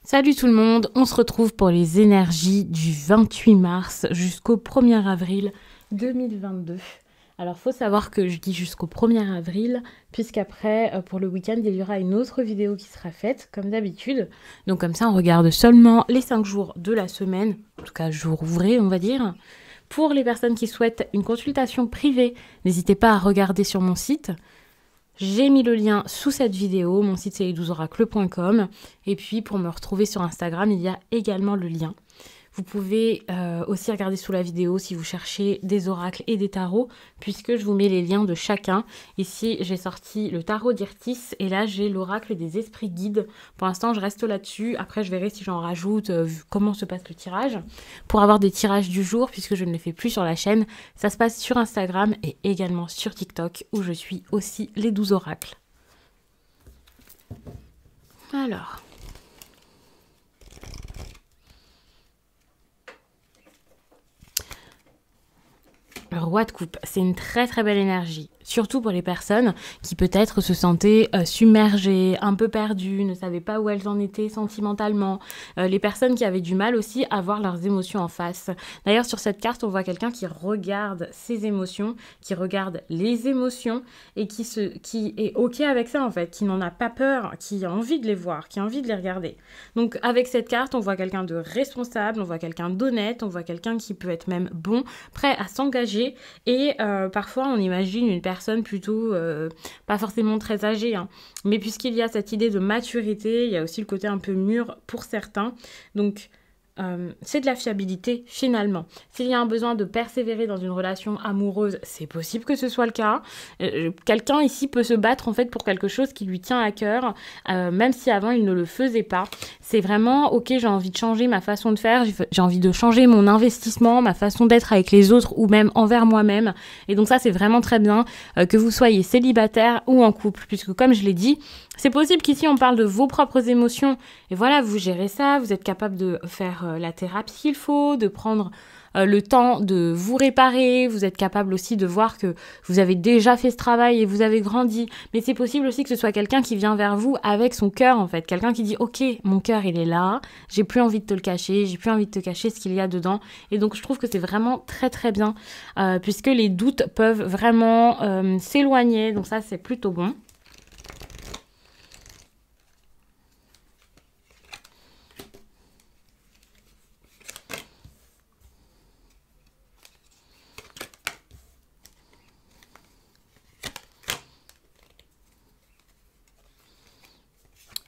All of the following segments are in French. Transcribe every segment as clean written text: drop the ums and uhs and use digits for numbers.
Salut tout le monde, on se retrouve pour les énergies du 28 mars jusqu'au 1er avril 2022. Alors faut savoir que je dis jusqu'au 1er avril, puisqu'après pour le week-end il y aura une autre vidéo qui sera faite comme d'habitude. Donc comme ça on regarde seulement les 5 jours de la semaine, en tout cas jour ouvré on va dire. Pour les personnes qui souhaitent une consultation privée, n'hésitez pas à regarder sur mon site. J'ai mis le lien sous cette vidéo, mon site c'est les12oracles.com et puis pour me retrouver sur Instagram, il y a également le lien. Vous pouvez aussi regarder sous la vidéo si vous cherchez des oracles et des tarots, puisque je vous mets les liens de chacun. Ici, j'ai sorti le tarot d'Irtis et là, j'ai l'oracle des esprits guides. Pour l'instant, je reste là-dessus. Après, je verrai si j'en rajoute, comment se passe le tirage. Pour avoir des tirages du jour, puisque je ne les fais plus sur la chaîne, ça se passe sur Instagram et également sur TikTok, où je suis aussi les 12 oracles. Alors... Le roi de coupe, c'est une très très belle énergie, surtout pour les personnes qui peut-être se sentaient submergées, un peu perdues, ne savaient pas où elles en étaient sentimentalement, les personnes qui avaient du mal aussi à voir leurs émotions en face. D'ailleurs sur cette carte on voit quelqu'un qui regarde ses émotions, qui regarde les émotions et qui est ok avec ça en fait, qui n'en a pas peur, qui a envie de les voir, qui a envie de les regarder. Donc avec cette carte on voit quelqu'un de responsable, on voit quelqu'un d'honnête, on voit quelqu'un qui peut être même bon, prêt à s'engager. Et parfois on imagine une personne plutôt pas forcément très âgée, hein. Mais puisqu'il y a cette idée de maturité, il y a aussi le côté un peu mûr pour certains. Donc c'est de la fiabilité finalement. S'il y a un besoin de persévérer dans une relation amoureuse, c'est possible que ce soit le cas. Quelqu'un ici peut se battre en fait pour quelque chose qui lui tient à cœur, même si avant il ne le faisait pas. C'est vraiment ok, j'ai envie de changer ma façon de faire, j'ai envie de changer mon investissement, ma façon d'être avec les autres ou même envers moi-même. Et donc ça c'est vraiment très bien que vous soyez célibataire ou en couple, puisque comme je l'ai dit, c'est possible qu'ici on parle de vos propres émotions et voilà, vous gérez ça, vous êtes capable de faire la thérapie qu'il faut, de prendre le temps de vous réparer, vous êtes capable aussi de voir que vous avez déjà fait ce travail et vous avez grandi, mais c'est possible aussi que ce soit quelqu'un qui vient vers vous avec son cœur en fait, quelqu'un qui dit ok, mon cœur il est là, j'ai plus envie de te le cacher, j'ai plus envie de te cacher ce qu'il y a dedans, et donc je trouve que c'est vraiment très très bien, puisque les doutes peuvent vraiment s'éloigner, donc ça c'est plutôt bon.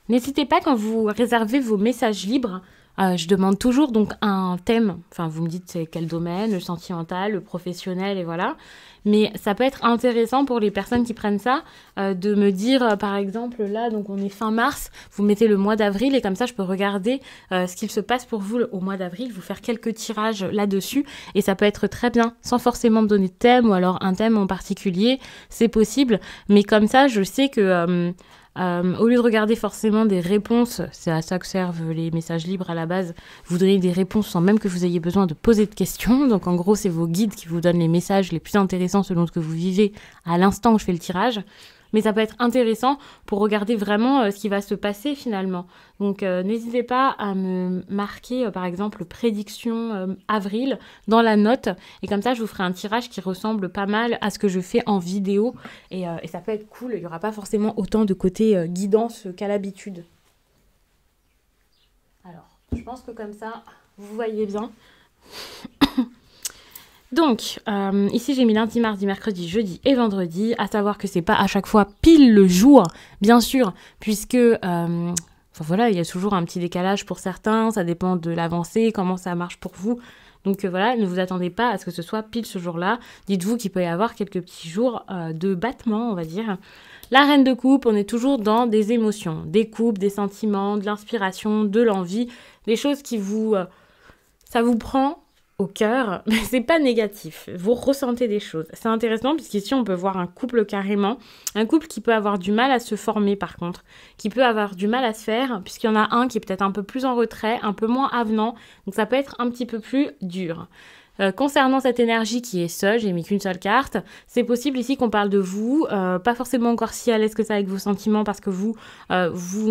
N'hésitez pas quand vous réservez vos messages libres, je demande toujours donc un thème, enfin vous me dites c'est quel domaine, le sentimental, le professionnel et voilà, mais ça peut être intéressant pour les personnes qui prennent ça, de me dire par exemple là donc on est fin mars, vous mettez le mois d'avril et comme ça je peux regarder ce qu'il se passe pour vous au mois d'avril, vous faire quelques tirages là-dessus et ça peut être très bien, sans forcément me donner de thème ou alors un thème en particulier, c'est possible, mais comme ça je sais que... au lieu de regarder forcément des réponses, c'est à ça que servent les messages libres à la base, vous donnez des réponses sans même que vous ayez besoin de poser de questions. Donc en gros, c'est vos guides qui vous donnent les messages les plus intéressants selon ce que vous vivez à l'instant où je fais le tirage. Mais ça peut être intéressant pour regarder vraiment ce qui va se passer finalement. Donc n'hésitez pas à me marquer par exemple prédiction avril dans la note. Et comme ça, je vous ferai un tirage qui ressemble pas mal à ce que je fais en vidéo. Et ça peut être cool, il n'y aura pas forcément autant de côté guidance qu'à l'habitude. Alors, je pense que comme ça, vous voyez bien. Donc, ici j'ai mis lundi, mardi, mercredi, jeudi et vendredi, à savoir que c'est pas à chaque fois pile le jour, bien sûr, puisque, enfin voilà, il y a toujours un petit décalage pour certains, ça dépend de l'avancée, comment ça marche pour vous. Donc voilà, ne vous attendez pas à ce que ce soit pile ce jour-là. Dites-vous qu'il peut y avoir quelques petits jours de battement, on va dire. La reine de coupe, on est toujours dans des émotions, des coupes, des sentiments, de l'inspiration, de l'envie, des choses qui vous... ça vous prend au cœur, mais c'est pas négatif. Vous ressentez des choses. C'est intéressant puisqu'ici on peut voir un couple carrément, un couple qui peut avoir du mal à se former par contre, qui peut avoir du mal à se faire puisqu'il y en a un qui est peut-être un peu plus en retrait, un peu moins avenant, donc ça peut être un petit peu plus dur. Concernant cette énergie qui est seule, j'ai mis qu'une seule carte, c'est possible ici qu'on parle de vous, pas forcément encore si à l'aise que ça avec vos sentiments parce que vous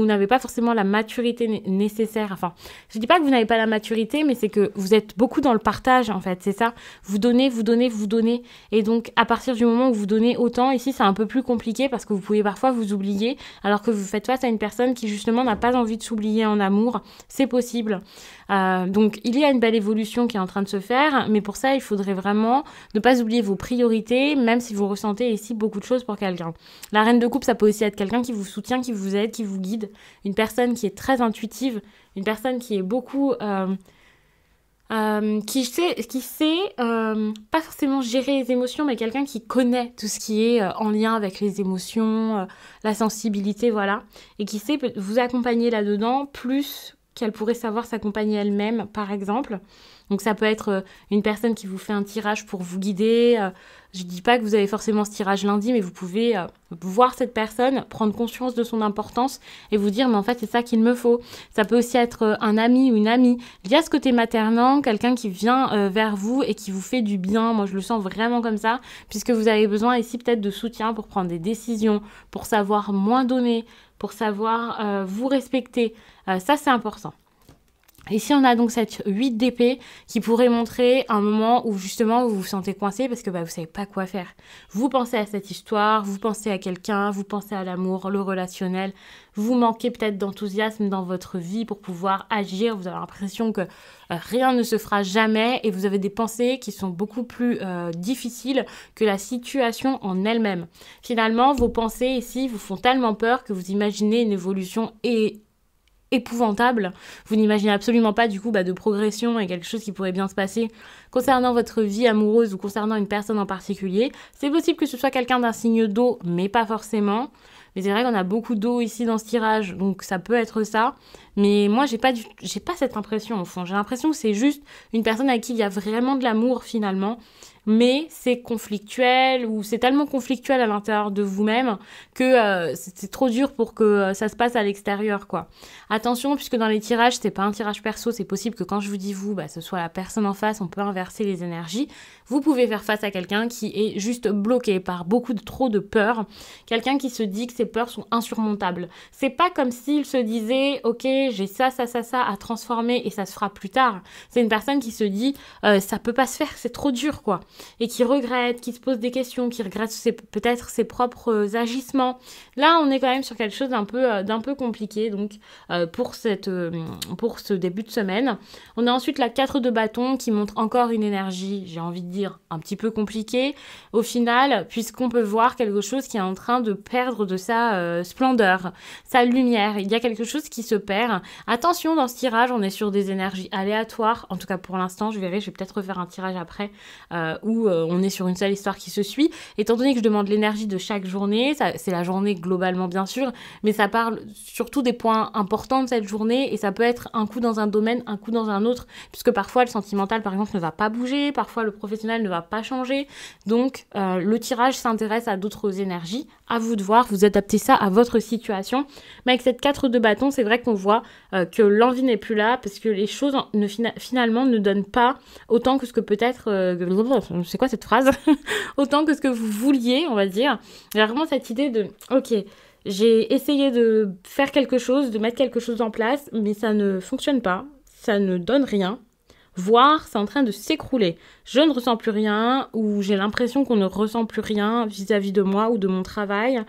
n'avez pas forcément la maturité nécessaire. Enfin, je dis pas que vous n'avez pas la maturité, mais c'est que vous êtes beaucoup dans le partage en fait, c'est ça. Vous donnez, vous donnez, vous donnez. Et donc à partir du moment où vous donnez autant, ici c'est un peu plus compliqué parce que vous pouvez parfois vous oublier alors que vous faites face à une personne qui justement n'a pas envie de s'oublier en amour. C'est possible. Donc il y a une belle évolution qui est en train de se faire, mais pour ça il faudrait vraiment ne pas oublier vos priorités, même si vous ressentez ici beaucoup de choses pour quelqu'un. La reine de coupe, ça peut aussi être quelqu'un qui vous soutient, qui vous aide, qui vous guide, une personne qui est très intuitive, une personne qui est beaucoup qui sait pas forcément gérer les émotions, mais quelqu'un qui connaît tout ce qui est en lien avec les émotions, la sensibilité, voilà, et qui sait vous accompagner là-dedans plus qu'elle pourrait savoir s'accompagner elle-même, par exemple. Donc ça peut être une personne qui vous fait un tirage pour vous guider. Je dis pas que vous avez forcément ce tirage lundi, mais vous pouvez voir cette personne, prendre conscience de son importance et vous dire, mais en fait, c'est ça qu'il me faut. Ça peut aussi être un ami ou une amie. Il y a ce côté maternant, quelqu'un qui vient vers vous et qui vous fait du bien. Moi, je le sens vraiment comme ça, puisque vous avez besoin ici peut-être de soutien pour prendre des décisions, pour savoir moins donner, pour savoir vous respecter. Ça, c'est important. Ici, on a donc cette 8 d'épée qui pourrait montrer un moment où justement vous vous sentez coincé parce que vous savez pas quoi faire. Vous pensez à cette histoire, vous pensez à quelqu'un, vous pensez à l'amour, le relationnel. Vous manquez peut-être d'enthousiasme dans votre vie pour pouvoir agir. Vous avez l'impression que rien ne se fera jamais et vous avez des pensées qui sont beaucoup plus difficiles que la situation en elle-même. Finalement, vos pensées ici vous font tellement peur que vous imaginez une évolution épouvantable. Vous n'imaginez absolument pas du coup de progression et quelque chose qui pourrait bien se passer concernant votre vie amoureuse ou concernant une personne en particulier. C'est possible que ce soit quelqu'un d'un signe d'eau, mais pas forcément. Mais c'est vrai qu'on a beaucoup d'eau ici dans ce tirage, donc ça peut être ça. Mais moi, j'ai pas cette impression au fond. J'ai l'impression que c'est juste une personne avec qui il y a vraiment de l'amour finalement. Mais c'est conflictuel ou c'est tellement conflictuel à l'intérieur de vous-même que c'est trop dur pour que ça se passe à l'extérieur, quoi. Attention, puisque dans les tirages, c'est pas un tirage perso, c'est possible que quand je vous dis vous, ce soit la personne en face, on peut inverser les énergies. Vous pouvez faire face à quelqu'un qui est juste bloqué par trop de peur, quelqu'un qui se dit que ses peurs sont insurmontables. C'est pas comme s'il se disait, ok, j'ai ça à transformer et ça se fera plus tard. C'est une personne qui se dit, ça peut pas se faire, c'est trop dur, quoi. Et qui regrette, qui se pose des questions, qui regrette peut-être ses propres agissements. Là, on est quand même sur quelque chose d'un peu compliqué, donc pour ce début de semaine. On a ensuite la 4 de bâton qui montre encore une énergie, j'ai envie de dire, un petit peu compliquée au final, puisqu'on peut voir quelque chose qui est en train de perdre de sa splendeur, sa lumière. Il y a quelque chose qui se perd. Attention, dans ce tirage, on est sur des énergies aléatoires. En tout cas, pour l'instant, je vais peut-être refaire un tirage après où on est sur une seule histoire qui se suit. Étant donné que je demande l'énergie de chaque journée, c'est la journée globalement bien sûr, mais ça parle surtout des points importants de cette journée et ça peut être un coup dans un domaine, un coup dans un autre, puisque parfois le sentimental par exemple ne va pas bouger, parfois le professionnel ne va pas changer. Donc le tirage s'intéresse à d'autres énergies. À vous de voir, vous adaptez ça à votre situation. Mais avec cette 4 de bâton, c'est vrai qu'on voit que l'envie n'est plus là parce que les choses finalement ne donnent pas autant que ce que peut-être c'est quoi cette phrase autant que ce que vous vouliez, on va dire. Il y a vraiment cette idée de ok, j'ai essayé de faire quelque chose, de mettre quelque chose en place, mais ça ne fonctionne pas, ça ne donne rien, voire c'est en train de s'écrouler. Je ne ressens plus rien, ou j'ai l'impression qu'on ne ressent plus rien vis-à-vis de moi ou de mon travail.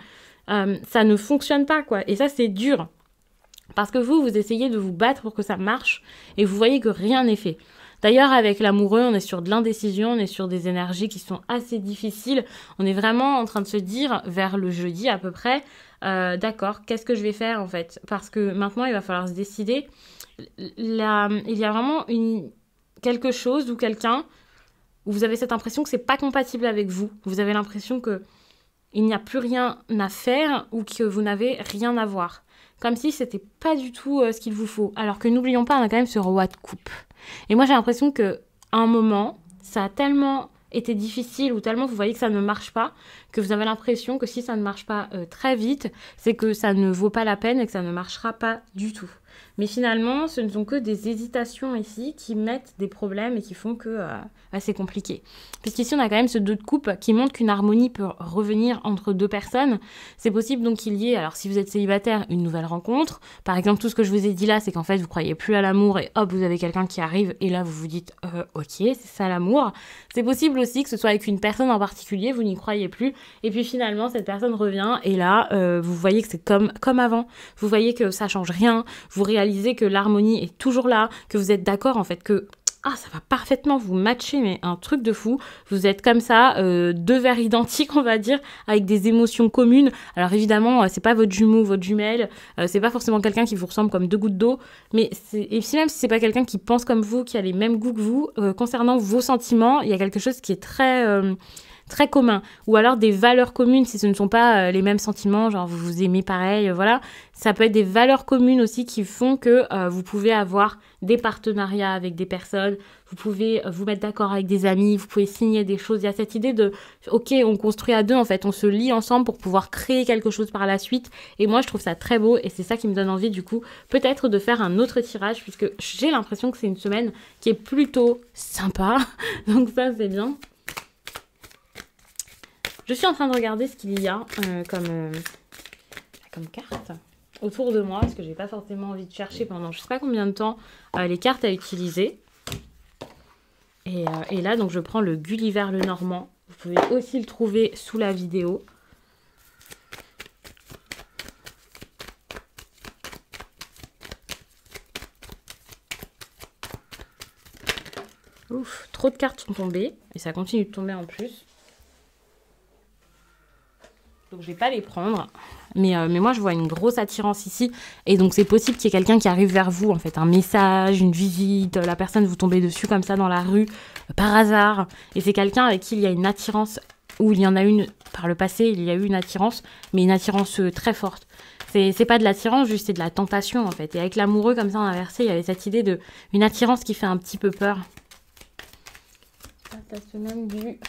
Ça ne fonctionne pas, quoi. Et ça, c'est dur. Parce que vous essayez de vous battre pour que ça marche, et vous voyez que rien n'est fait. D'ailleurs, avec l'amoureux, on est sur de l'indécision, on est sur des énergies qui sont assez difficiles. On est vraiment en train de se dire, vers le jeudi à peu près, d'accord, qu'est-ce que je vais faire en fait? Parce que maintenant, il va falloir se décider. Il y a vraiment quelque chose ou quelqu'un où vous avez cette impression que c'est pas compatible avec vous. Vous avez l'impression que il n'y a plus rien à faire ou que vous n'avez rien à voir. Comme si c'était pas du tout ce qu'il vous faut. Alors que n'oublions pas, on a quand même ce roi de coupe. Et moi, j'ai l'impression qu'à un moment, ça a tellement été difficile ou tellement vous voyez que ça ne marche pas, que vous avez l'impression que si ça ne marche pas très vite, c'est que ça ne vaut pas la peine et que ça ne marchera pas du tout. Mais finalement, ce ne sont que des hésitations ici qui mettent des problèmes et qui font que c'est compliqué. Puisqu'ici, on a quand même ce 2 de coupe qui montre qu'une harmonie peut revenir entre 2 personnes. C'est possible donc qu'il y ait, alors si vous êtes célibataire, une nouvelle rencontre. Par exemple, tout ce que je vous ai dit là, c'est qu'en fait, vous croyez plus à l'amour et hop, vous avez quelqu'un qui arrive et là, vous vous dites ok, c'est ça l'amour. C'est possible aussi que ce soit avec une personne en particulier, vous n'y croyez plus. Et puis finalement, cette personne revient et là, vous voyez que c'est comme avant. Vous voyez que ça change rien. Vous réalisez que l'harmonie est toujours là, que vous êtes d'accord en fait, que ça va parfaitement vous matcher, mais un truc de fou. Vous êtes comme ça, 2 verres identiques, on va dire, avec des émotions communes. Alors évidemment, c'est pas votre jumeau, votre jumelle, c'est pas forcément quelqu'un qui vous ressemble comme 2 gouttes d'eau, mais et si même si c'est pas quelqu'un qui pense comme vous, qui a les mêmes goûts que vous, concernant vos sentiments, il y a quelque chose qui est très commun, ou alors des valeurs communes si ce ne sont pas les mêmes sentiments, genre vous vous aimez pareil, voilà. Ça peut être des valeurs communes aussi qui font que vous pouvez avoir des partenariats avec des personnes, vous pouvez vous mettre d'accord avec des amis, vous pouvez signer des choses. Il y a cette idée de, ok, on construit à 2 en fait, on se lie ensemble pour pouvoir créer quelque chose par la suite. Et moi, je trouve ça très beau et c'est ça qui me donne envie du coup, peut-être de faire un autre tirage puisque j'ai l'impression que c'est une semaine qui est plutôt sympa. Donc ça, c'est bien. Je suis en train de regarder ce qu'il y a comme carte autour de moi, parce que j'ai pas forcément envie de chercher pendant je sais pas combien de temps les cartes à utiliser. Et là, donc je prends le Gulliver le Normand. Vous pouvez aussi le trouver sous la vidéo. Ouf, trop de cartes sont tombées et ça continue de tomber en plus. Donc je vais pas les prendre, mais moi je vois une grosse attirance ici, et donc c'est possible qu'il y ait quelqu'un qui arrive vers vous, en fait, un message, une visite, la personne vous tombez dessus comme ça dans la rue, par hasard, et c'est quelqu'un avec qui il y a une attirance, ou il y en a une, par le passé, il y a eu une attirance, mais une attirance très forte. C'est pas de l'attirance, juste c'est de la tentation, en fait, et avec l'amoureux comme ça en inversé, il y avait cette idée de une attirance qui fait un petit peu peur. Ça se même du...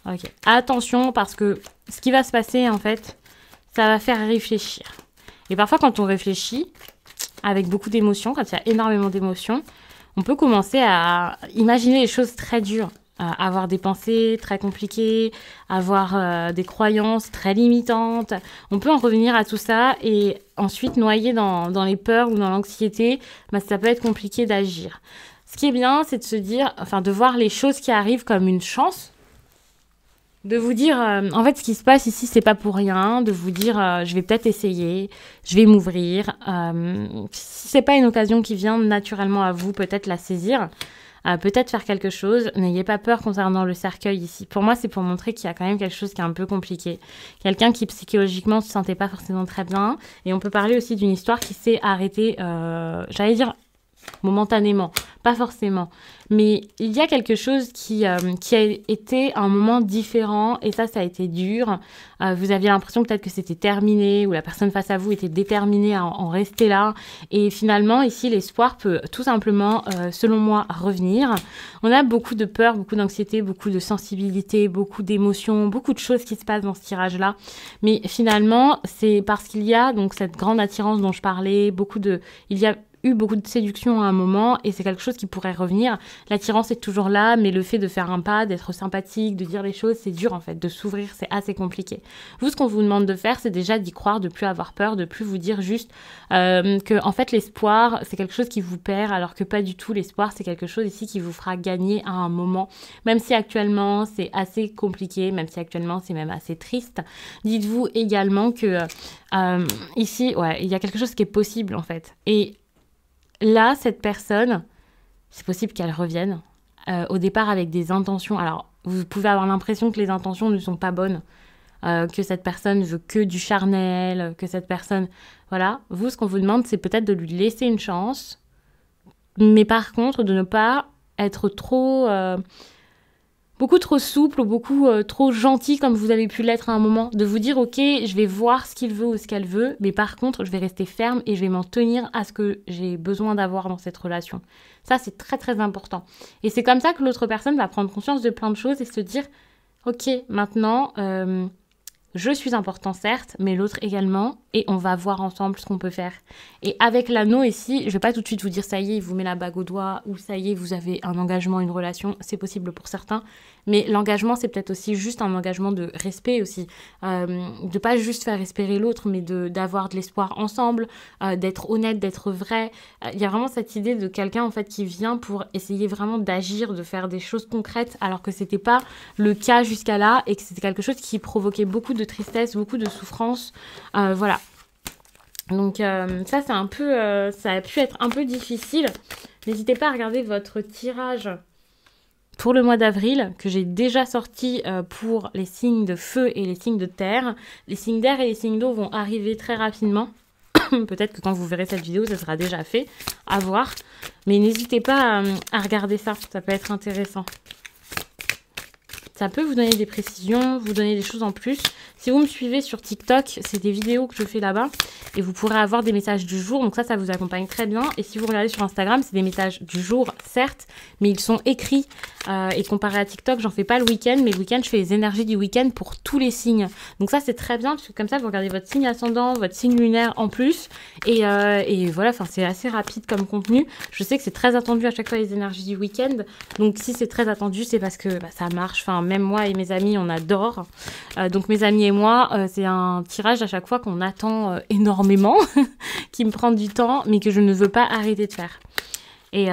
Ok, attention parce que ce qui va se passer en fait, ça va faire réfléchir. Et parfois quand on réfléchit avec beaucoup d'émotions, quand il y a énormément d'émotions, on peut commencer à imaginer les choses très dures, à avoir des pensées très compliquées, avoir des croyances très limitantes. On peut en revenir à tout ça et ensuite noyer dans les peurs ou dans l'anxiété, ça peut être compliqué d'agir. Ce qui est bien, c'est de se dire, enfin de voir les choses qui arrivent comme une chance. De vous dire, en fait, ce qui se passe ici, c'est pas pour rien. De vous dire, je vais peut-être essayer, je vais m'ouvrir. Si c'est pas une occasion qui vient naturellement à vous, peut-être la saisir, peut-être faire quelque chose. N'ayez pas peur concernant le cercueil ici. Pour moi, c'est pour montrer qu'il y a quand même quelque chose qui est un peu compliqué. Quelqu'un qui psychologiquement se sentait pas forcément très bien. Et on peut parler aussi d'une histoire qui s'est arrêtée, j'allais dire momentanément, pas forcément. Mais il y a quelque chose qui a été un moment différent et ça a été dur. Vous aviez l'impression peut-être que c'était terminé ou la personne face à vous était déterminée à en rester là. Et finalement, ici, l'espoir peut tout simplement, selon moi, revenir. On a beaucoup de peur, beaucoup d'anxiété, beaucoup de sensibilité, beaucoup d'émotions, beaucoup de choses qui se passent dans ce tirage-là. Mais finalement, c'est parce qu'il y a donc cette grande attirance dont je parlais, il y a eu beaucoup de séduction à un moment et c'est quelque chose qui pourrait revenir. L'attirance est toujours là, mais le fait de faire un pas, d'être sympathique, de dire les choses, c'est dur en fait. De s'ouvrir, c'est assez compliqué. Vous, ce qu'on vous demande de faire, c'est déjà d'y croire, de plus avoir peur, de plus vous dire juste que en fait l'espoir, c'est quelque chose qui vous perd, alors que pas du tout. L'espoir, c'est quelque chose ici qui vous fera gagner à un moment. Même si actuellement, c'est assez compliqué, même si actuellement, c'est même assez triste. Dites-vous également que ici, il y a quelque chose qui est possible en fait. Et là, cette personne, c'est possible qu'elle revienne au départ avec des intentions. Alors, vous pouvez avoir l'impression que les intentions ne sont pas bonnes, que cette personne veut que du charnel, que cette personne... Voilà, vous, ce qu'on vous demande, c'est peut-être de lui laisser une chance, mais par contre, de ne pas être trop beaucoup trop souple ou beaucoup trop gentil comme vous avez pu l'être à un moment, de vous dire ok, je vais voir ce qu'il veut ou ce qu'elle veut, mais par contre je vais rester ferme et je vais m'en tenir à ce que j'ai besoin d'avoir dans cette relation. Ça c'est très très important. Et c'est comme ça que l'autre personne va prendre conscience de plein de choses et se dire ok, maintenant je suis important certes, mais l'autre également, et on va voir ensemble ce qu'on peut faire. Et avec l'anneau ici, je vais pas tout de suite vous dire ça y est, il vous met la bague au doigt, ou ça y est, vous avez un engagement, une relation, c'est possible pour certains, mais l'engagement c'est peut-être aussi juste un engagement de respect aussi, de pas juste faire espérer l'autre, mais d'avoir de l'espoir ensemble, d'être honnête, d'être vrai. Il y a vraiment cette idée de quelqu'un en fait qui vient pour essayer vraiment d'agir, de faire des choses concrètes, alors que c'était pas le cas jusqu'à là, et que c'était quelque chose qui provoquait beaucoup de tristesse, beaucoup de souffrance, voilà. Donc ça c'est un peu, ça a pu être un peu difficile. N'hésitez pas à regarder votre tirage pour le mois d'avril, que j'ai déjà sorti pour les signes de feu et les signes de terre. Les signes d'air et les signes d'eau vont arriver très rapidement. Peut-être que quand vous verrez cette vidéo, ça sera déjà fait, à voir. Mais n'hésitez pas à regarder ça, ça peut être intéressant. Ça peut vous donner des précisions, vous donner des choses en plus. Si vous me suivez sur TikTok, c'est des vidéos que je fais là-bas. Et vous pourrez avoir des messages du jour. Donc ça vous accompagne très bien. Et si vous regardez sur Instagram, c'est des messages du jour, certes. Mais ils sont écrits. Et comparé à TikTok, j'en fais pas le week-end. Mais le week-end, je fais les énergies du week-end pour tous les signes. Donc ça, c'est très bien. Parce que comme ça, vous regardez votre signe ascendant, votre signe lunaire en plus. Et voilà, enfin, c'est assez rapide comme contenu. Je sais que c'est très attendu à chaque fois les énergies du week-end. Donc si c'est très attendu, c'est parce que ça marche. Enfin, même moi et mes amis, on adore. Donc mes amis et moi, c'est un tirage à chaque fois qu'on attend énormément, qui me prend du temps, mais que je ne veux pas arrêter de faire. Et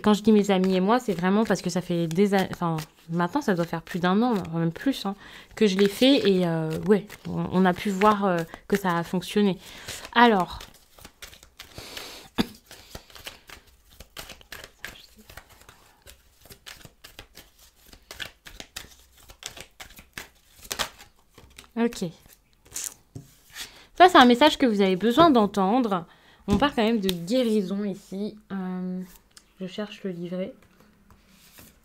quand je dis mes amis et moi, c'est vraiment parce que ça fait des années, enfin maintenant ça doit faire plus d'un an, même plus, hein, que je l'ai fait et ouais, on a pu voir que ça a fonctionné. Alors... Ok. Ça, c'est un message que vous avez besoin d'entendre. On parle quand même de guérison ici. Je cherche le livret.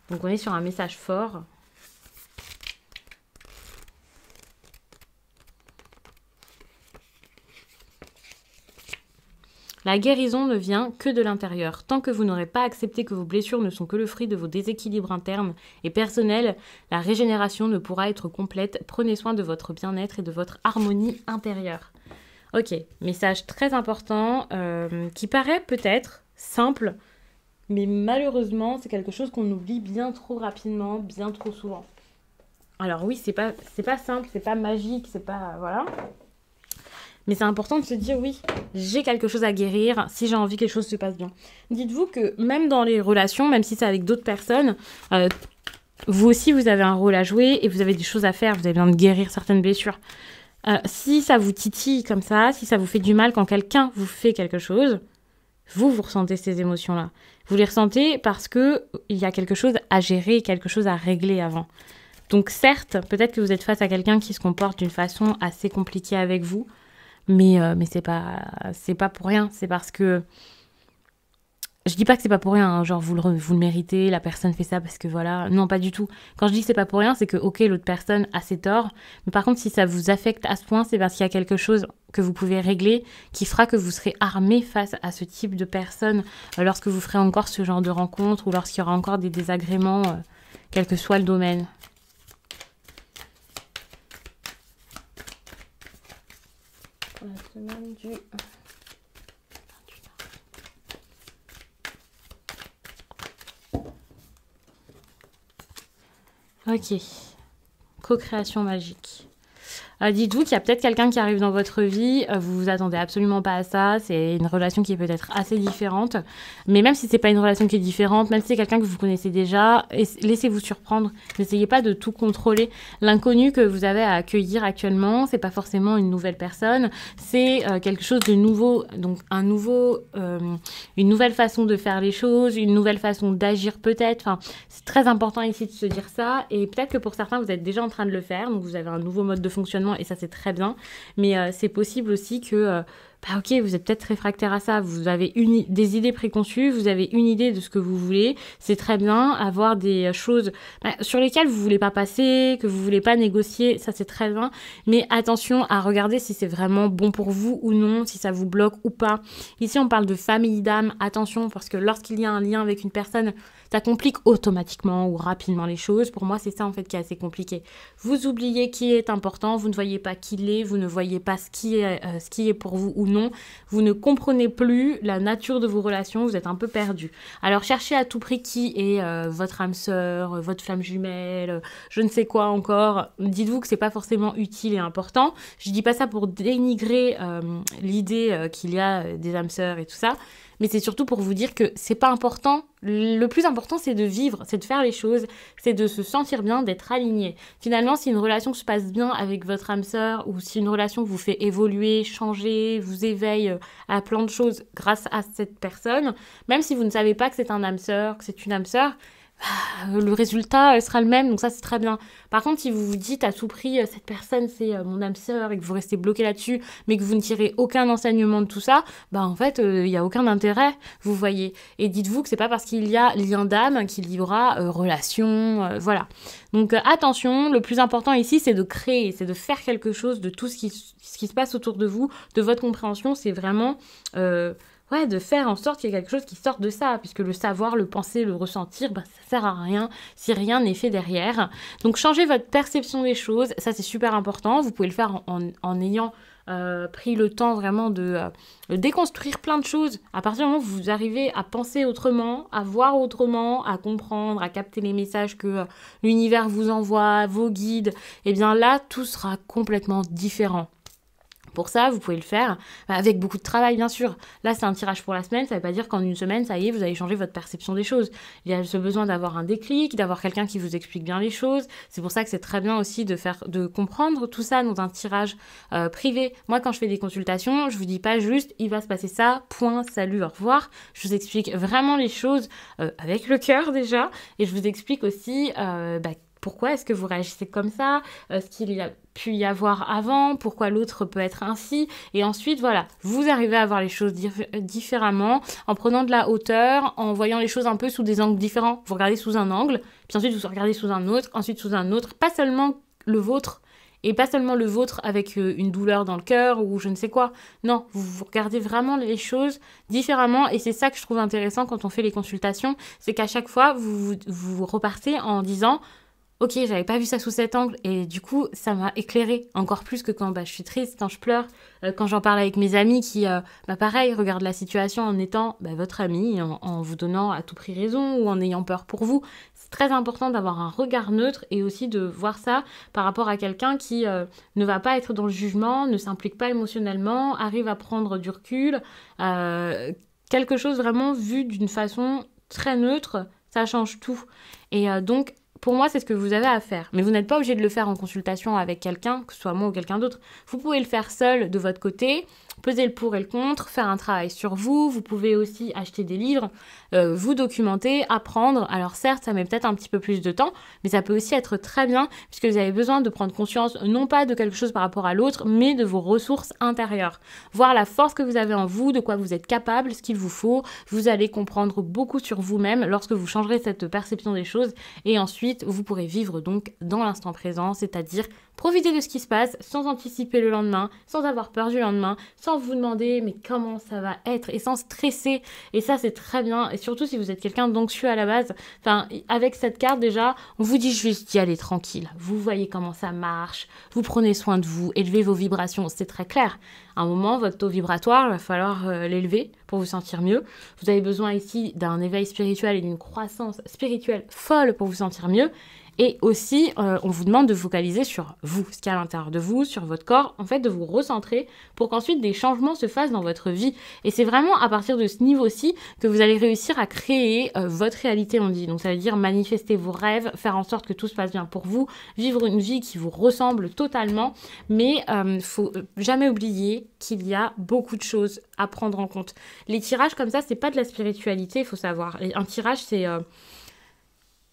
Donc, on est sur un message fort. La guérison ne vient que de l'intérieur. Tant que vous n'aurez pas accepté que vos blessures ne sont que le fruit de vos déséquilibres internes et personnels, la régénération ne pourra être complète. Prenez soin de votre bien-être et de votre harmonie intérieure. Ok, message très important qui paraît peut-être simple, mais malheureusement, c'est quelque chose qu'on oublie bien trop rapidement, bien trop souvent. Alors oui, c'est pas simple, c'est pas magique, c'est pas... voilà. Mais c'est important de se dire, oui, j'ai quelque chose à guérir si j'ai envie que les choses se passent bien. Dites-vous que même dans les relations, même si c'est avec d'autres personnes, vous aussi, vous avez un rôle à jouer et vous avez des choses à faire. Vous avez besoin de guérir certaines blessures. Si ça vous titille comme ça, si ça vous fait du mal quand quelqu'un vous fait quelque chose, vous ressentez ces émotions-là. Vous les ressentez parce qu'il y a quelque chose à gérer, quelque chose à régler avant. Donc certes, peut-être que vous êtes face à quelqu'un qui se comporte d'une façon assez compliquée avec vous, mais c'est pas pour rien, c'est parce que... Je dis pas que c'est pas pour rien, hein, genre vous le méritez, la personne fait ça parce que voilà... Non, pas du tout. Quand je dis que c'est pas pour rien, c'est que ok, l'autre personne a ses torts, mais par contre, si ça vous affecte à ce point, c'est parce qu'il y a quelque chose que vous pouvez régler qui fera que vous serez armé face à ce type de personne lorsque vous ferez encore ce genre de rencontre ou lorsqu'il y aura encore des désagréments, quel que soit le domaine. La semaine du... Ok. Co-création magique. Dites-vous qu'il y a peut-être quelqu'un qui arrive dans votre vie, vous vous attendez absolument pas à ça, c'est une relation qui est peut-être assez différente, mais même si c'est pas une relation qui est différente, même si c'est quelqu'un que vous connaissez déjà, laissez-vous surprendre, n'essayez pas de tout contrôler. L'inconnu que vous avez à accueillir actuellement, c'est pas forcément une nouvelle personne, c'est quelque chose de nouveau, donc une nouvelle façon de faire les choses, une nouvelle façon d'agir peut-être, enfin, c'est très important ici de se dire ça, et peut-être que pour certains vous êtes déjà en train de le faire, donc vous avez un nouveau mode de fonctionnement et ça c'est très bien, mais c'est possible aussi que bah ok, vous êtes peut-être réfractaire à ça, vous avez des idées préconçues, vous avez une idée de ce que vous voulez, c'est très bien. Avoir des choses sur lesquelles vous voulez pas passer, que vous voulez pas négocier, ça c'est très bien, mais attention à regarder si c'est vraiment bon pour vous ou non, si ça vous bloque ou pas. Ici on parle de famille d'âme, attention, parce que lorsqu'il y a un lien avec une personne, ça complique automatiquement ou rapidement les choses. Pour moi, c'est ça en fait qui est assez compliqué. Vous oubliez qui est important, vous ne voyez pas qui l'est, vous ne voyez pas ce qui est pour vous ou non. Vous ne comprenez plus la nature de vos relations, vous êtes un peu perdu. Alors cherchez à tout prix qui est votre âme sœur, votre flamme jumelle, je ne sais quoi encore. Dites-vous que c'est pas forcément utile et important. Je dis pas ça pour dénigrer l'idée qu'il y a des âmes sœurs et tout ça. Mais c'est surtout pour vous dire que c'est pas important. Le plus important, c'est de vivre, c'est de faire les choses, c'est de se sentir bien, d'être aligné. Finalement, si une relation se passe bien avec votre âme sœur ou si une relation vous fait évoluer, changer, vous éveille à plein de choses grâce à cette personne, même si vous ne savez pas que c'est un âme sœur, que c'est une âme sœur, le résultat sera le même, donc ça c'est très bien. Par contre, si vous vous dites à tout prix cette personne c'est mon âme sœur et que vous restez bloqué là-dessus, mais que vous ne tirez aucun enseignement de tout ça, bah en fait il y a aucun intérêt, vous voyez. Et dites-vous que c'est pas parce qu'il y a lien d'âme qu'il y aura relation, voilà. Donc attention, le plus important ici c'est de créer, c'est de faire quelque chose de tout ce qui se passe autour de vous, de votre compréhension, c'est vraiment de faire en sorte qu'il y ait quelque chose qui sorte de ça, puisque le savoir, le penser, le ressentir, ça sert à rien si rien n'est fait derrière. Donc changez votre perception des choses, ça c'est super important. Vous pouvez le faire en ayant pris le temps vraiment de déconstruire plein de choses. À partir du moment où vous arrivez à penser autrement, à voir autrement, à comprendre, à capter les messages que l'univers vous envoie, vos guides, et bien là, tout sera complètement différent. Pour ça, vous pouvez le faire avec beaucoup de travail, bien sûr. Là, c'est un tirage pour la semaine. Ça ne veut pas dire qu'en une semaine, ça y est, vous allez changer votre perception des choses. Il y a ce besoin d'avoir un déclic, d'avoir quelqu'un qui vous explique bien les choses. C'est pour ça que c'est très bien aussi de comprendre tout ça dans un tirage privé. Moi, quand je fais des consultations, je vous dis pas juste « il va se passer ça, point, salut, au revoir ». Je vous explique vraiment les choses avec le cœur déjà. Et je vous explique aussi pourquoi est-ce que vous réagissez comme ça, ce qu'il y a pu y avoir avant, pourquoi l'autre peut être ainsi. Et ensuite, voilà, vous arrivez à voir les choses différemment, en prenant de la hauteur, en voyant les choses un peu sous des angles différents. Vous regardez sous un angle, puis ensuite vous regardez sous un autre, ensuite sous un autre, pas seulement le vôtre, et pas seulement le vôtre avec une douleur dans le cœur ou je ne sais quoi. Non, vous regardez vraiment les choses différemment et c'est ça que je trouve intéressant quand on fait les consultations, c'est qu'à chaque fois, vous repartez en disant ok, j'avais pas vu ça sous cet angle et du coup, ça m'a éclairé encore plus que quand je suis triste, quand je pleure, quand j'en parle avec mes amis qui, pareil, regardent la situation en étant votre ami, en vous donnant à tout prix raison ou en ayant peur pour vous. C'est très important d'avoir un regard neutre et aussi de voir ça par rapport à quelqu'un qui ne va pas être dans le jugement, ne s'implique pas émotionnellement, arrive à prendre du recul, quelque chose vraiment vu d'une façon très neutre, ça change tout. Et donc, pour moi, c'est ce que vous avez à faire. Mais vous n'êtes pas obligé de le faire en consultation avec quelqu'un, que ce soit moi ou quelqu'un d'autre. Vous pouvez le faire seul de votre côté, peser le pour et le contre, faire un travail sur vous. Vous pouvez aussi acheter des livres, vous documenter, apprendre. Alors certes, ça met peut-être un petit peu plus de temps, mais ça peut aussi être très bien, puisque vous avez besoin de prendre conscience, non pas de quelque chose par rapport à l'autre, mais de vos ressources intérieures. Voir la force que vous avez en vous, de quoi vous êtes capable, ce qu'il vous faut. Vous allez comprendre beaucoup sur vous-même lorsque vous changerez cette perception des choses. Et ensuite, vous pourrez vivre donc dans l'instant présent, c'est-à-dire profiter de ce qui se passe sans anticiper le lendemain, sans avoir peur du lendemain, sans vous demander mais comment ça va être et sans stresser. Et ça, c'est très bien. Et surtout si vous êtes quelqu'un d'anxieux à la base, avec cette carte déjà, on vous dit juste d'y aller tranquille. Vous voyez comment ça marche, vous prenez soin de vous, élevez vos vibrations, c'est très clair. À un moment, votre taux vibratoire, il va falloir l'élever pour vous sentir mieux. Vous avez besoin ici d'un éveil spirituel et d'une croissance spirituelle folle pour vous sentir mieux. Et aussi, on vous demande de focaliser sur vous, ce qu'il y a à l'intérieur de vous, sur votre corps, en fait, de vous recentrer pour qu'ensuite des changements se fassent dans votre vie. Et c'est vraiment à partir de ce niveau-ci que vous allez réussir à créer votre réalité, on dit. Donc ça veut dire manifester vos rêves, faire en sorte que tout se passe bien pour vous, vivre une vie qui vous ressemble totalement. Mais faut jamais oublier qu'il y a beaucoup de choses à prendre en compte. Les tirages comme ça, c'est pas de la spiritualité, il faut savoir. Un tirage,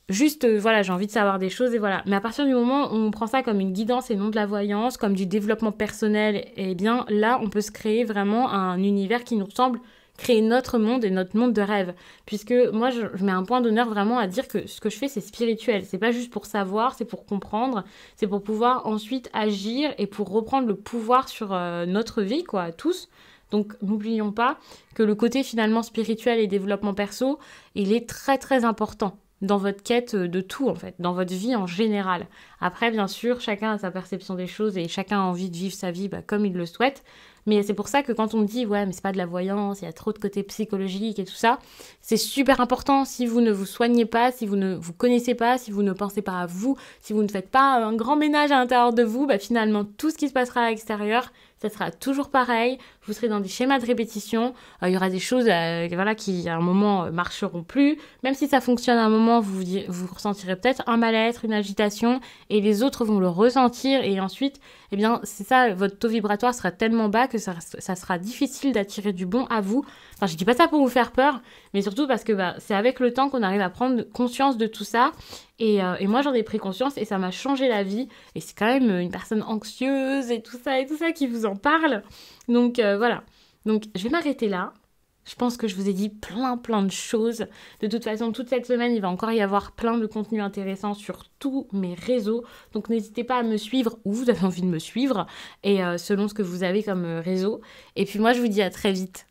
Juste, voilà, j'ai envie de savoir des choses et voilà. Mais à partir du moment où on prend ça comme une guidance et non de la voyance, comme du développement personnel, eh bien là, on peut se créer vraiment un univers qui nous ressemble, créer notre monde et notre monde de rêve. Puisque moi, je mets un point d'honneur vraiment à dire que ce que je fais, c'est spirituel. C'est pas juste pour savoir, c'est pour comprendre, c'est pour pouvoir ensuite agir et pour reprendre le pouvoir sur notre vie, quoi, tous. Donc n'oublions pas que le côté finalement spirituel et développement perso, il est très très important dans votre quête de tout en fait, dans votre vie en général. Après bien sûr, chacun a sa perception des choses et chacun a envie de vivre sa vie comme il le souhaite. Mais c'est pour ça que quand on me dit ouais mais c'est pas de la voyance, il y a trop de côté psychologique et tout ça, c'est super important si vous ne vous soignez pas, si vous ne vous connaissez pas, si vous ne pensez pas à vous, si vous ne faites pas un grand ménage à l'intérieur de vous, finalement tout ce qui se passera à l'extérieur, ça sera toujours pareil, vous serez dans des schémas de répétition, il y aura des choses voilà, qui à un moment marcheront plus, même si ça fonctionne à un moment, vous ressentirez peut-être un mal-être, une agitation, et les autres vont le ressentir, et ensuite, eh bien, c'est ça, votre taux vibratoire sera tellement bas que ça sera difficile d'attirer du bon à vous. Enfin, je dis pas ça pour vous faire peur, mais surtout parce que c'est avec le temps qu'on arrive à prendre conscience de tout ça, et moi j'en ai pris conscience, et ça m'a changé la vie, et c'est quand même une personne anxieuse, et tout ça qui vous en parle, donc voilà. Donc je vais m'arrêter là. Je pense que je vous ai dit plein de choses. De toute façon, toute cette semaine, il va encore y avoir plein de contenus intéressants sur tous mes réseaux. Donc n'hésitez pas à me suivre où vous avez envie de me suivre et selon ce que vous avez comme réseau. Et puis moi, je vous dis à très vite.